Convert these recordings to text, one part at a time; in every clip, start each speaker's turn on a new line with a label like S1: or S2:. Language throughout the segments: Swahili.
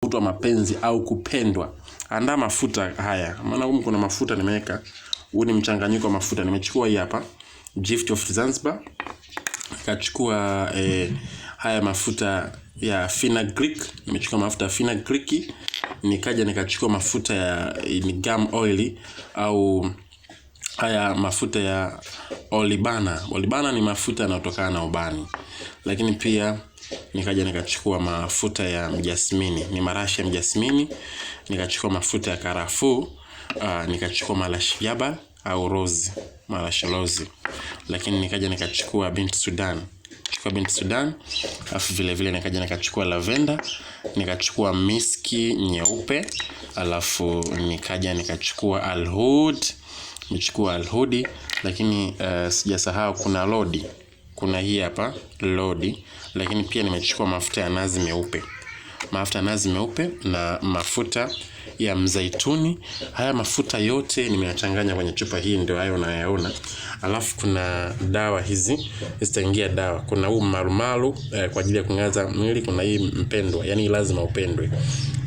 S1: mvuto wa mapenzi au kupendwa. Andaa mafuta haya. Maana humu kuna mafuta nimeweka. Huu ni mchanganyiko wa mafuta. Nimechukua hii hapa Gift of Zanzibar. Nikachukua haya mafuta ya fenugreek. Nimechukua mafuta ya fenugreek. Nikaja nikachukua mafuta ya gum oil au haya mafuta ya olibana. Olibana ni mafuta yanayotokana na ubani. Lakini pia nikaja nikachukua mafuta ya mjasmini, ni marashi ya mjasmini. Nikachukua mafuta ya karafuu, nikachukua marashi jabal au rose, marashi rose. Lakini nikaja nikachukua binti Sudan. Binti Sudan, alafu vile vile nikaja nikachukua lavender, nikachukua miski nyeupe, alafu nikaja nikachukua alhud. Nimechukua alhudi, lakini sijasahau kuna lodi. Kuna hii hapa lodi, lakini pia nimechukua mafuta ya nazi meupe. Mafuta ya nazi meupe na mafuta ya mzaituni. Haya mafuta yote nimeyachanganya kwenye chupa hii, ndio hayo unayaona. Alafu kuna dawa hizi, zitaingia dawa. Kuna huu marumaru kwa ajili ya kungaza mwili, kuna hii mpendwa, yani lazima upendwe.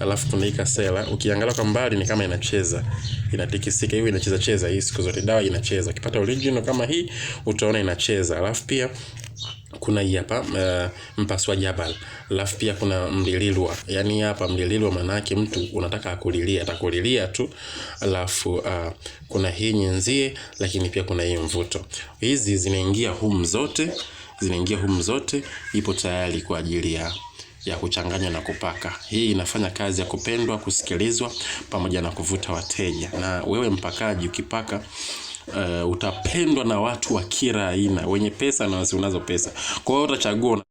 S1: Alafu kuna hii kasela, ukiangalia kwa mbali ni kama inacheza, inatikisika hivi, inacheza hii siku zote dawa inacheza. Ukipata original kama hii utaona inacheza. Alafu pia kuna hii hapa mpaswa jabal. Alafu pia kuna mlililwa. Yani hapa mlililwa maana yake mtu unataka akulilia, atakulilia tu. Alafu kuna hii nyenzie, lakini pia kuna hii mvuto. Hizi zinaingia humu zote, ipo tayari kwa ajili ya kuchanganya na kupaka. Hii inafanya kazi ya kupendwa, kusikilizwa pamoja na kuvuta wateja. Na wewe mpakaji ukipaka utapendwa na watu wa kila aina, wenye pesa na wasiunazo pesa. Kwa hiyo utachagua